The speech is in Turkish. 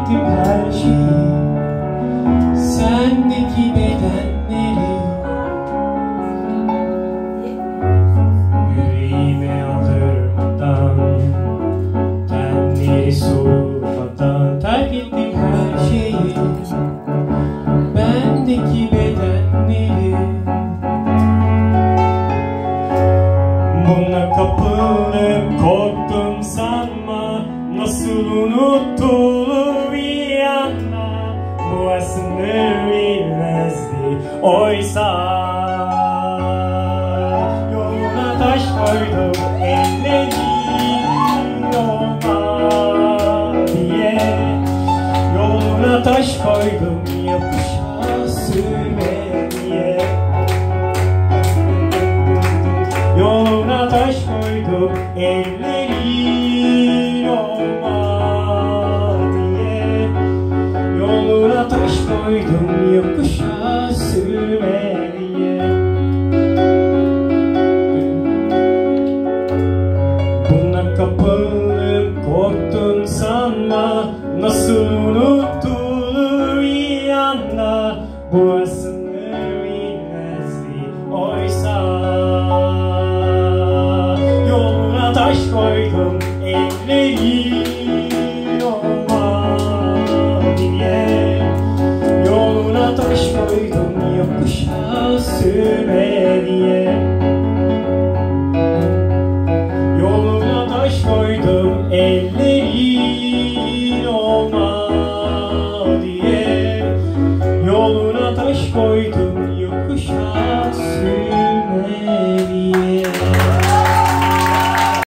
ettim her şeyi, sendeki bedenleri. Yüreğime aldırmadan, tenleri soğumadan terk ettim her şeyi, bendeki bedenleri. Buna kapılıp korktum sanma, nasıl unutulur bir anda, bu aslında bilmezdi oysa. Yoluna taş koydum ellerin olma diye, yoluna taş koydum yapışa sürme diye. Yoluna taş koydum ellerin olma diye, yoluna taş koydum yokuşa sürme diye. Buna kapılıp korktun sanma, nasıl unutulur bir anda, bu aslında bilmezdi oysa. Yoluna taş koydum ellerin